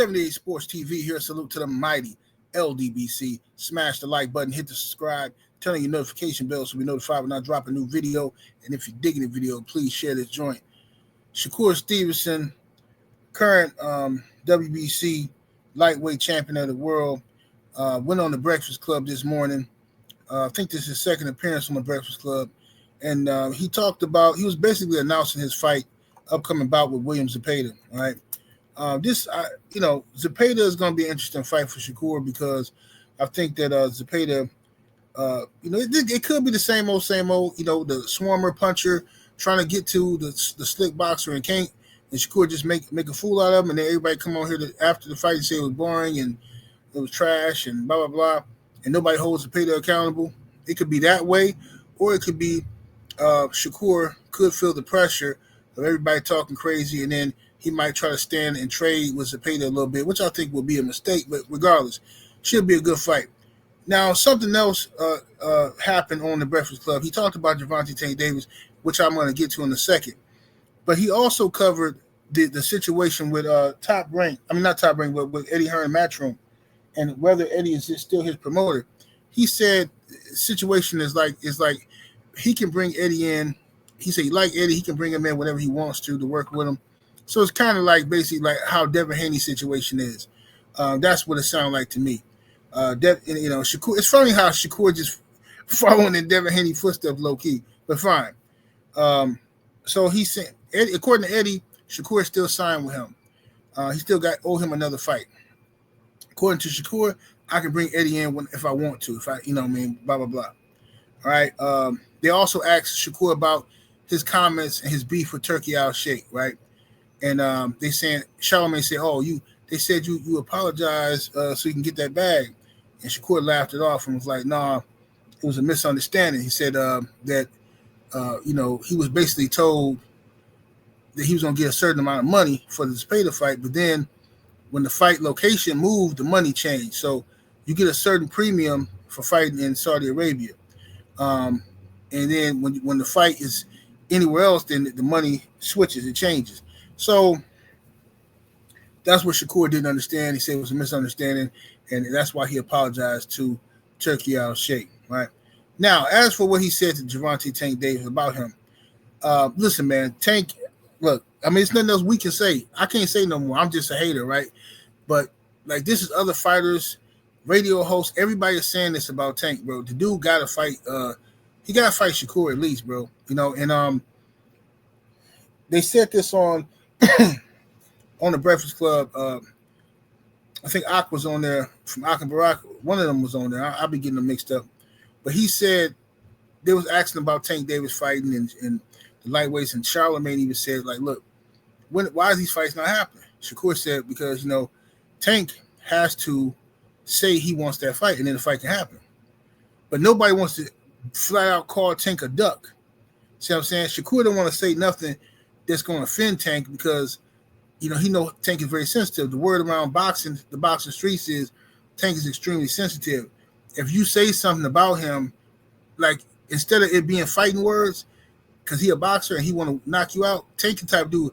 78 Sports TV here. Salute to the mighty LDBC. Smash the like button, hit the subscribe, turn on your notification bell so we notified when I drop a new video. And if you're digging the video, please share this joint. Shakur Stevenson, current WBC lightweight champion of the world, went on the Breakfast Club this morning. I think this is his second appearance on the Breakfast Club. And he was basically announcing his upcoming bout with William Zepeda, right? Zepeda is going to be an interesting fight for Shakur because I think that Zepeda, it could be the same old, the swarmer puncher trying to get to the slick boxer and can't, and Shakur just make a fool out of him, and then everybody come on here after the fight and say it was boring and it was trash and blah, blah, blah, and nobody holds Zepeda accountable. It could be that way, or it could be Shakur could feel the pressure of everybody talking crazy, and then he might try to stand and trade with Zepeda a little bit, which I think will be a mistake, but regardless, should be a good fight. Now, something else happened on the Breakfast Club. He talked about Gervonta Tank Davis, which I'm going to get to in a second. But he also covered the situation with with Eddie Hearn Matchroom and whether Eddie is still his promoter. He said the situation is like he can bring Eddie in. He said he like Eddie, he can bring him in whenever he wants to work with him. So it's kind of like basically like how Devin Haney's situation is. That's what it sounded like to me. Shakur. It's funny how Shakur just following in Devin Haney's footsteps low key, but fine. So he said, according to Eddie, Shakur still signed with him. He still owe him another fight. According to Shakur, I can bring Eddie in if I want to. Blah blah blah. All right. They also asked Shakur about his comments and his beef with Turkey Al Sheikh, right? And they saying Charlamagne said, they said you apologize so you can get that bag. And Shakur laughed it off and was like, nah, it was a misunderstanding. He said that he was basically told that he was going to get a certain amount of money for the Zepeda fight, but then when the fight location moved, the money changed. So you get a certain premium for fighting in Saudi Arabia. And then when the fight is anywhere else, then the money switches, it changes. So that's what Shakur didn't understand. He said it was a misunderstanding, and that's why he apologized to Turkey Al Sheikh, right? Now, as for what he said to Gervonta Tank Davis about him, listen, man, Tank, look, it's nothing else we can say. I can't say no more. I'm just a hater, right? But, this is other fighters, radio hosts, everybody is saying this about Tank, bro. The dude got to fight. He got to fight Shakur at least, bro. And they said this on on the Breakfast Club. I think Ak was on there from Ak and Barack. One of them was on there. I'll be getting them mixed up. But he said they was asking about Tank Davis fighting and the lightweights, and Charlamagne even said, look, why is these fights not happening? Shakur said because, Tank has to say he wants that fight, and then the fight can happen. But nobody wants to flat out call Tank a duck. See what I'm saying? Shakur don't want to say nothing that's going to offend Tank because, he knows Tank is very sensitive. The word around boxing, the boxing streets is Tank is extremely sensitive. If you say something about him, instead of it being fighting words, because he a boxer and he want to knock you out, Tank the type of dude,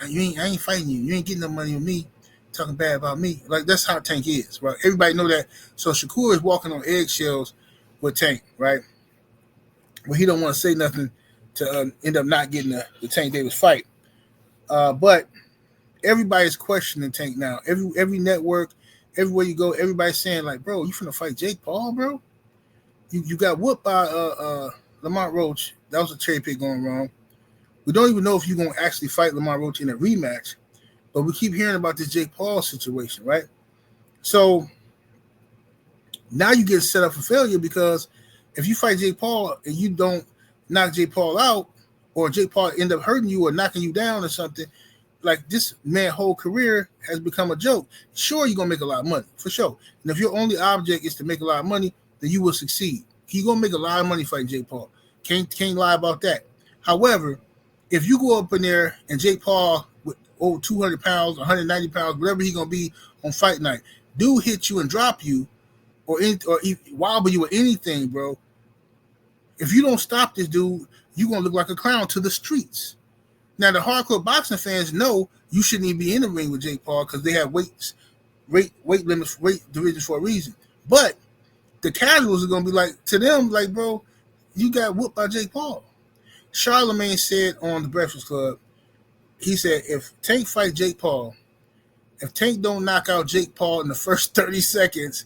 I ain't fighting you. You ain't getting no money with me, talking bad about me. That's how Tank is, right? Everybody know that. So Shakur is walking on eggshells with Tank, right? Well, he don't want to say nothing to end up not getting the Tank Davis fight. But everybody's questioning Tank now. Every network, everywhere you go, everybody's saying bro, you finna fight Jake Paul, bro? You got whooped by Lamont Roach. That was a cherry pick going wrong. We don't even know if you're gonna actually fight Lamont Roach in a rematch, but we keep hearing about this Jake Paul situation, right? So now you get set up for failure because if you fight Jake Paul and you don't knock Jake Paul out, or Jake Paul end up hurting you or knocking you down or something, this man's whole career has become a joke. Sure, you're going to make a lot of money, for sure. And if your only object is to make a lot of money, then you will succeed. He's going to make a lot of money fighting Jake Paul. Can't lie about that. However, if you go up in there and Jake Paul with over 200 pounds, 190 pounds, whatever he's going to be on fight night, dude hit you and drop you or wobble you or anything, bro, if you don't stop this dude, you're going to look like a clown to the streets. Now, the hardcore boxing fans know you shouldn't even be in the ring with Jake Paul because they have weights weight limits, weight divisions for a reason. But the casuals are gonna be like to them, like, bro, you got whooped by Jake Paul. Charlemagne said on the Breakfast Club, he said if Tank fight Jake Paul, if Tank don't knock out Jake Paul in the first 30 seconds,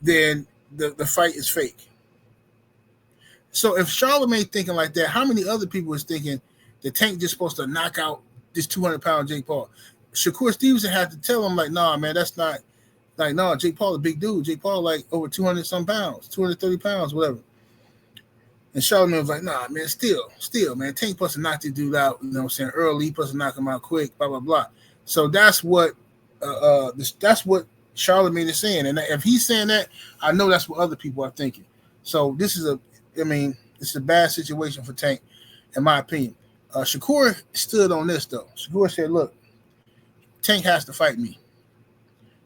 then the fight is fake. So if Charlemagne thinking like that, how many other people is thinking that Tank just supposed to knock out this 200-pound Jake Paul? Shakur Stevenson had to tell him, like, nah, man, that's not, like, no, Jake Paul a big dude. Jake Paul like over 200-some pounds, 230 pounds, whatever. And Charlemagne was like, nah, man, still, man, Tank supposed to knock this dude out, you know what I'm saying, early. He supposed to knock him out quick, blah, blah, blah. So that's what Charlemagne is saying. And if he's saying that, I know that's what other people are thinking. So this is it's a bad situation for Tank, in my opinion. Shakur stood on this, though. Shakur said, look, Tank has to fight me.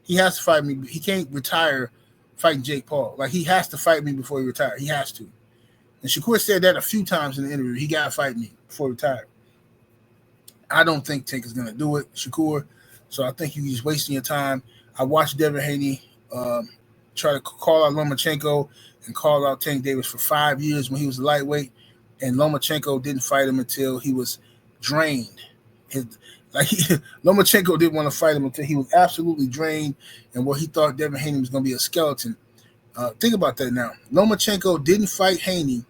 He has to fight me. He can't retire fighting Jake Paul. Like, he has to fight me before he retires. He has to. And Shakur said that a few times in the interview. He got to fight me before he retires. I don't think Tank is going to do it, Shakur. So I think you're just wasting your time. I watched Devin Haney try to call out Lomachenko and call out Tank Davis for 5 years when he was a lightweight. And Lomachenko didn't fight him until he was drained. Lomachenko didn't want to fight him until he was absolutely drained and where he thought Devin Haney was going to be a skeleton. Think about that now. Lomachenko didn't fight Haney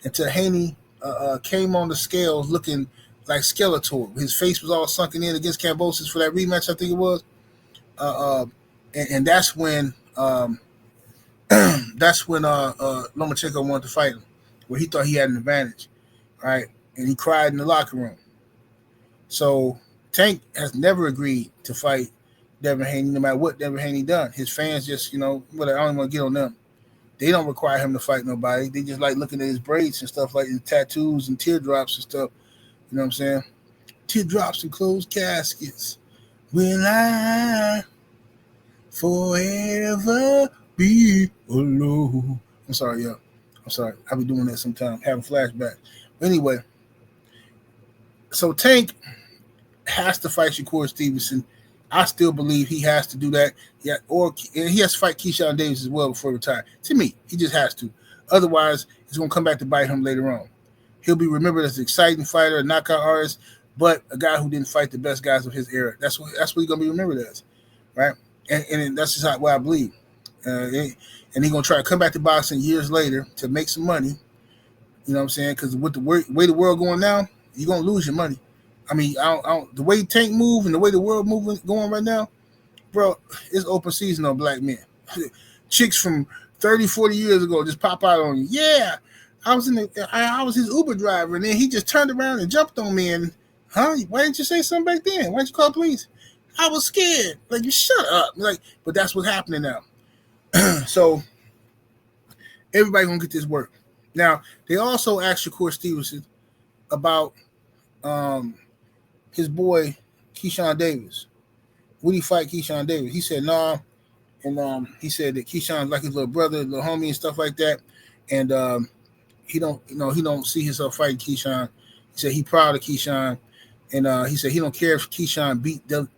until Haney came on the scales looking like Skeletor. His face was all sunken in against Kambosos for that rematch, I think it was. And that's when Lomachenko wanted to fight him, where he thought he had an advantage, right? And he cried in the locker room. So Tank has never agreed to fight Devin Haney, no matter what Devin Haney done. His fans just, whatever, I don't want to get on them. They don't require him to fight nobody. They just like looking at his braids and stuff, like his tattoos and teardrops and stuff. You know what I'm saying? Teardrops and closed caskets. Will I forever be alone? I'm sorry, yo. I'm sorry. I be doing that sometimes, having flashbacks. But anyway, so Tank has to fight Shakur Stevenson. I still believe he has to do that. Yeah, and he has to fight Keshan Davis as well before he retires. To me, he just has to. Otherwise, it's going to come back to bite him later on. He'll be remembered as an exciting fighter, a knockout artist, but a guy who didn't fight the best guys of his era. That's what he's going to be remembered as, right? And that's just what I believe. And he's going to try to come back to boxing years later to make some money. You know what I'm saying? Because with the way the world going now, you're going to lose your money. I mean, the way Tank move and the way the world going right now, bro, it's open season on black men. Chicks from 30, 40 years ago just pop out on you. Yeah, I was his Uber driver, and then he just turned around and jumped on me. And why didn't you say something back then? Why didn't you call police? I was scared. Like, you shut up. But that's what's happening now. So everybody gonna get this work. Now they also asked Shakur Stevenson about his boy Keshan Davis. Would he fight Keshan Davis? He said nah, and he said that Keshan's like his little brother, little homie, and stuff like that. And he don't see himself fighting Keshan. He said he proud of Keshan, and he said he don't care if Keshan beat De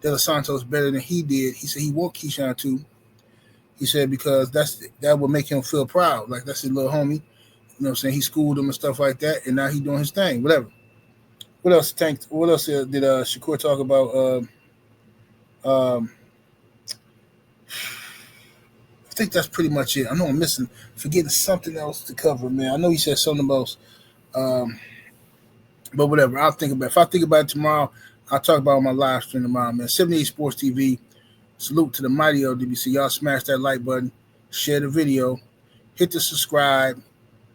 Los Santos better than he did. He said he want Keshan to. He said because that would make him feel proud, like that's his little homie. You know what I'm saying? He schooled him and stuff like that, and now he's doing his thing. Whatever. What else did Shakur talk about? I think that's pretty much it. I know I'm forgetting something else to cover, man. I know he said something else, but whatever. I'll think about it. If I think about it tomorrow, I'll talk about it on my live stream tomorrow, man. 78 Sports TV. Salute to the mighty LWC. Y'all smash that like button, share the video, hit the subscribe,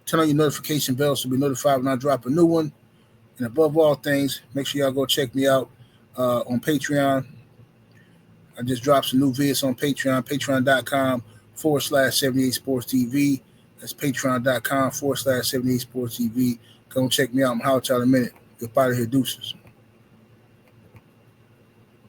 turn on your notification bell so you'll be notified when I drop a new one. And above all things, make sure y'all go check me out on Patreon. I just dropped some new videos on Patreon, patreon.com/78 Sports TV. That's patreon.com/78 Sports TV. Go check me out. I'm out y'all in a minute. Get out of here, deuces.